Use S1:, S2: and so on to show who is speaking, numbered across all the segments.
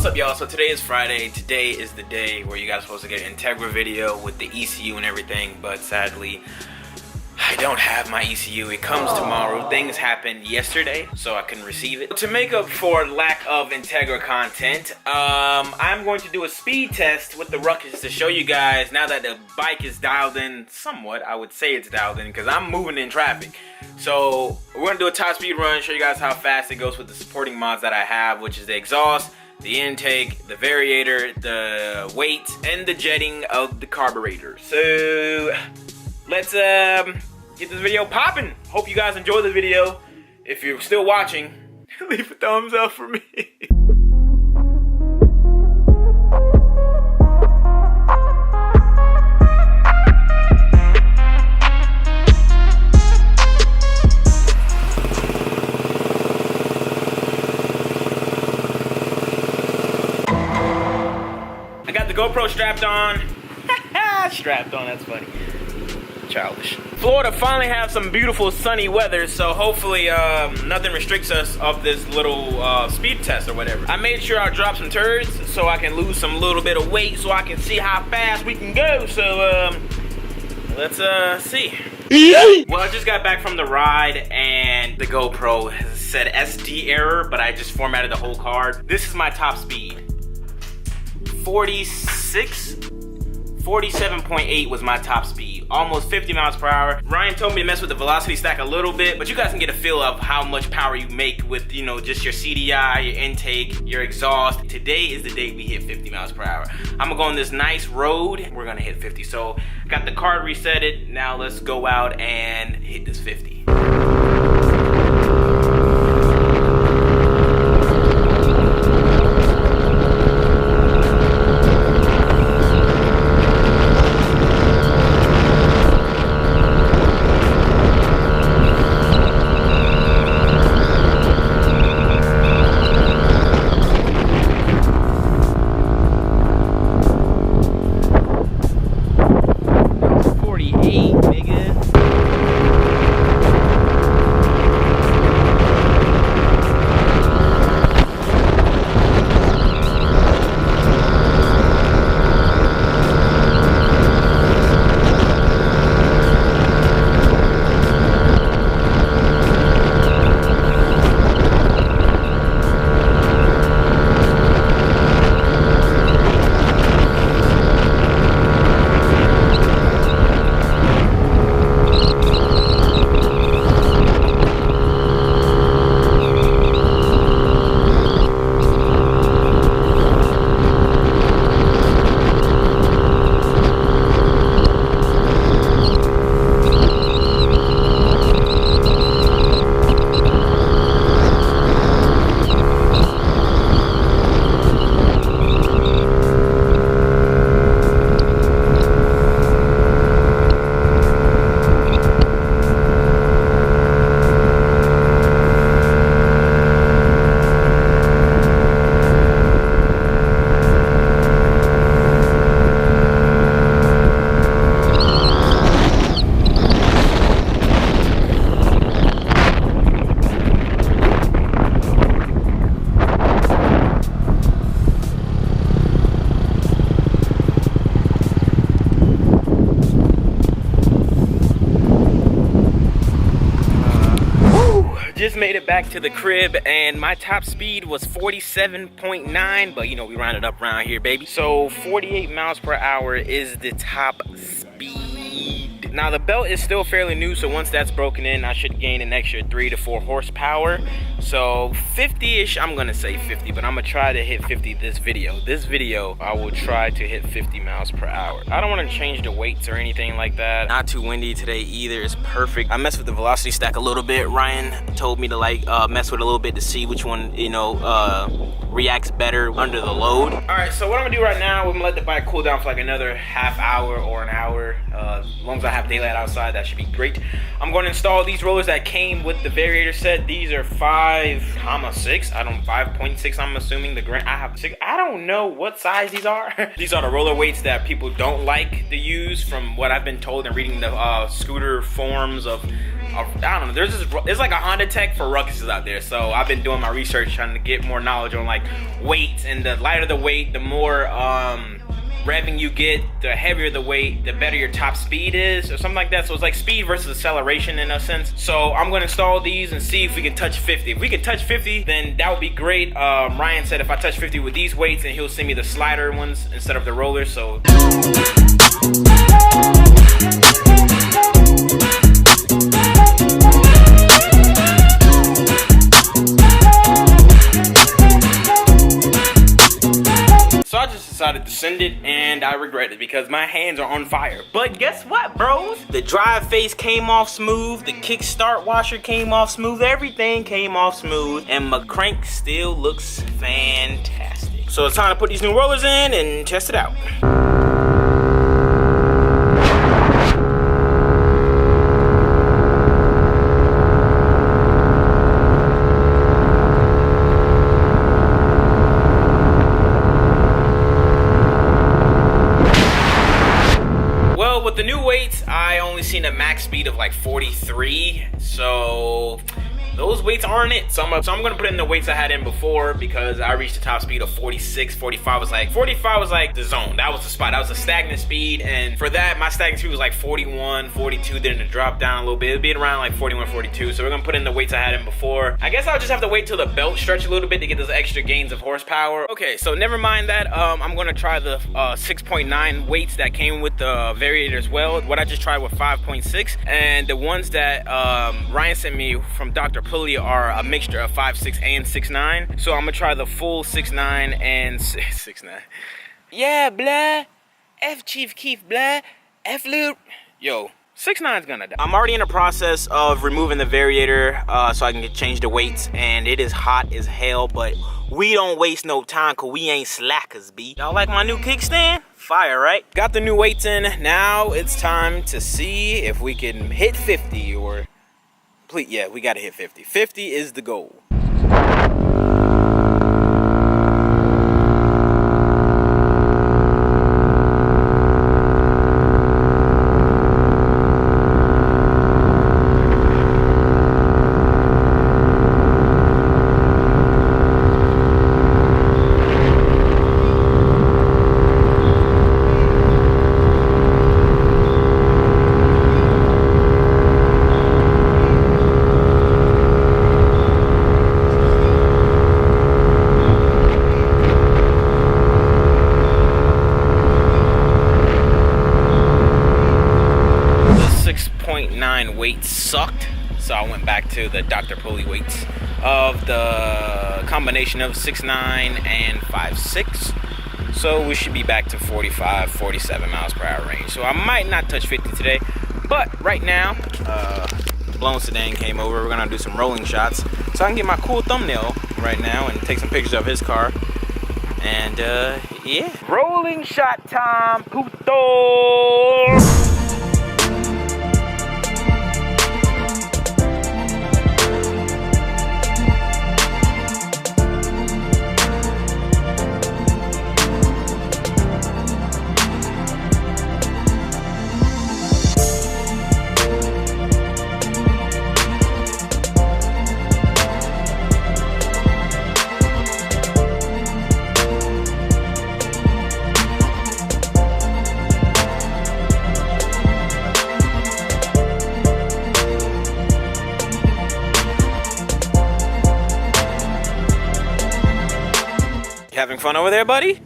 S1: What's up, y'all? So today is Friday. Today is the day where you guys are supposed to get an Integra video with the ECU and everything, but sadly I don't have my ECU. It comes tomorrow. Things happened yesterday, so I couldn't receive it. To make up for lack of Integra content, I'm going to do a speed test with the Ruckus to show you guys, now that the bike is dialed in somewhat. I would say it's dialed in because I'm moving in traffic. So we're going to do a top speed run, show you guys how fast it goes with the supporting mods that I have, which is the exhaust, the intake, the variator, the weight, and the jetting of the carburetor. So let's get this video popping. Hope you guys enjoy the video. If you're still watching, leave a thumbs up for me. I got the GoPro strapped on. Strapped on, that's funny. Childish. Florida finally have some beautiful sunny weather, so hopefully nothing restricts us of this little speed test or whatever. I made sure I dropped some turds so I can lose some little bit of weight so I can see how fast we can go. So let's see. Well, I just got back from the ride and the GoPro said SD error, but I just formatted the whole card. This is my top speed. 47.8 was my top speed, almost 50 miles per hour. Ryan told me to mess with the velocity stack a little bit, but you guys can get a feel of how much power you make with, you know, just your CDI, your intake, your exhaust. Today is the day we hit 50 miles per hour. I'm gonna go on this nice road, we're gonna hit 50. So got the card resetted, now let's go out and hit this 50. Just made it back to the crib and my top speed was 47.9, but you know, we rounded up around here, baby. So 48 miles per hour is the top speed. Now the belt is still fairly new, so once that's broken in, I should gain an extra 3 to 4 horsepower. So 50-ish, I'm gonna say 50, but I'm gonna try to hit 50 this video. This video, I will try to hit 50 miles per hour. I don't wanna change the weights or anything like that. Not too windy today either, it's perfect. I messed with the velocity stack a little bit. Ryan told me to like mess with it a little bit to see which one, you know, reacts better under the load. All right, so what I'm gonna do right now, I'm gonna let the bike cool down for like another half hour or an hour. As long as I have daylight outside, that should be great. I'm going to install these rollers that came with the Variator set. These are 5.6. I don't 5.6. I'm assuming the grant. I have 6. I don't know what size these are. These are the roller weights that people don't like to use, from what I've been told and reading the scooter forums of I don't know, there's like a Honda Tech for Ruckuses out there. So I've been doing my research trying to get more knowledge on like weights, and the lighter the weight, the more revving you get, the heavier the weight, the better your top speed is, or something like that. So it's like speed versus acceleration in a sense. So I'm gonna install these and see if we can touch 50. If we can touch 50, then that would be great. Ryan said if I touch 50 with these weights, then he'll send me the slider ones instead of the rollers. So I just decided to send it, and I regret it because my hands are on fire. But guess what, bros? The drive face came off smooth, the kickstart washer came off smooth, everything came off smooth, and my crank still looks fantastic. So it's time to put these new rollers in and test it out. With the new weights, I only seen a max speed of like 43, so those weights aren't it. So I'm gonna put in the weights I had in before, because I reached the top speed of 46. 45 was like the zone. That was the spot. That was a stagnant speed, and for that my stagnant speed was like 41, 42. Then it dropped down a little bit. It'd be around like 41, 42. So we're gonna put in the weights I had in before. I guess I'll just have to wait till the belt stretch a little bit to get those extra gains of horsepower. Okay, so never mind that. I'm gonna try the 6.9 weights that came with the Variator as well. What I just tried with 5.6, and the ones that Ryan sent me from Dr. Pulley are a mixture of 5.6 and 6.9. So I'm gonna try the full 6.9 and 6.9. Yeah, blah. F Chief Keef, blah. F Loop. Yo, 6.9's gonna die. I'm already in the process of removing the Variator so I can change the weights, and it is hot as hell, but we don't waste no time because we ain't slackers, B. Y'all like my new kickstand? Fire, right? Got the new weights in. Now it's time to see if we can hit 50 or... Yeah, we gotta hit 50. 50 is the goal. Weights sucked, so I went back to the Dr. Pulley weights of the combination of 6.9 and 5.6. So we should be back to 45, 47 miles per hour range. So I might not touch 50 today, but right now, Blown Sedan came over. We're gonna do some rolling shots, so I can get my cool thumbnail right now and take some pictures of his car. And yeah, rolling shot time, puto. Having fun over there, buddy?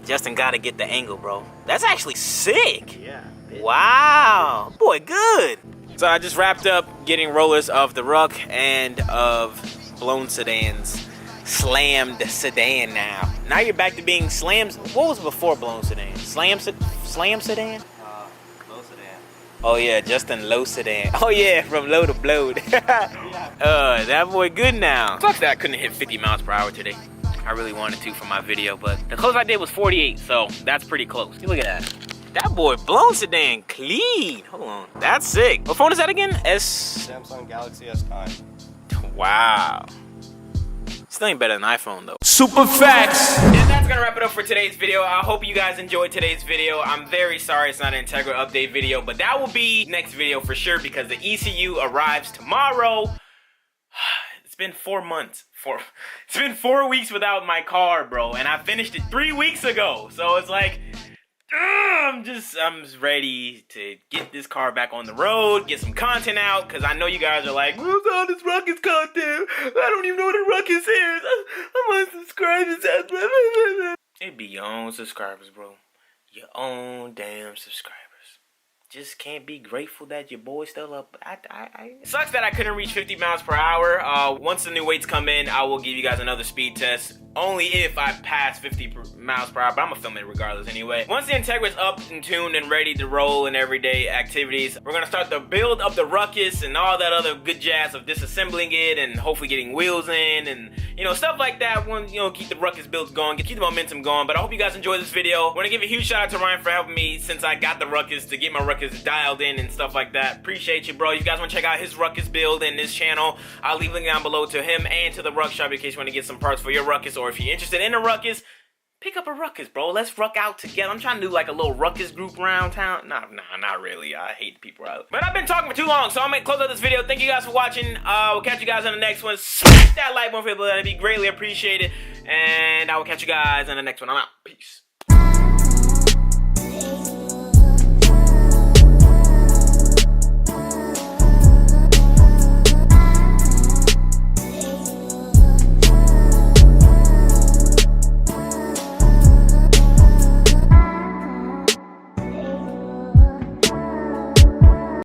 S1: Justin gotta get the angle, bro. That's actually sick.
S2: Yeah.
S1: Wow. Boy, good. So I just wrapped up getting rollers of the Ruck and of Blown Sedan's slammed sedan now. Now you're back to being slams. What was before Blown Sedan? Slam sedan?
S2: Low sedan.
S1: Oh yeah, Justin Low Sedan. Oh yeah, from low to blowed. That boy good now. Sucks that I couldn't hit 50 miles per hour today. I really wanted to for my video, but the close I did was 48, so that's pretty close. Look at that. That boy Blown Sedan clean. Hold on. That's sick. What phone is that again?
S2: Samsung Galaxy S9.
S1: Wow. Still ain't better than iPhone though. Super facts. And that's we're gonna wrap it up for today's video. I hope you guys enjoyed today's video. I'm very sorry it's not an Integra update video, but that will be next video for sure because the ECU arrives tomorrow. It's been 4 months. It's been 4 weeks without my car, bro, and I finished it 3 weeks ago. So it's like, I'm just ready to get this car back on the road, get some content out, because I know you guys are like, where's all this Ruckus content? I don't even know what a Ruckus is. I want to subscribe to It be your own subscribers, bro. Your own damn subscribers. Just can't be grateful that your boy's still up. It sucks that I couldn't reach 50 miles per hour. Once the new weights come in, I will give you guys another speed test. Only if I pass 50 miles per hour, but I'm gonna film it regardless anyway. Once the Integra's up and tuned and ready to roll in everyday activities, we're gonna start the build of the Ruckus and all that other good jazz of disassembling it and hopefully getting wheels in and, you know, stuff like that. When, you know, keep the Ruckus builds going, keep the momentum going. But I hope you guys enjoyed this video. I wanna give a huge shout out to Ryan for helping me since I got the Ruckus to get my Ruckus dialed in and stuff like that. Appreciate you, bro. If you guys wanna check out his Ruckus build and this channel, I'll leave a link down below to him and to the Ruck Shop in case you wanna get some parts for your Ruckus, or if you're interested in a Ruckus, pick up a Ruckus, bro. Let's ruck out together. I'm trying to do like a little Ruckus group around town. Nah, not really. I hate the people out. But I've been talking for too long, so I'm gonna close out this video. Thank you guys for watching. We'll catch you guys on the next one. Smash that like button for people. That'd be greatly appreciated. And I will catch you guys on the next one. I'm out. Peace.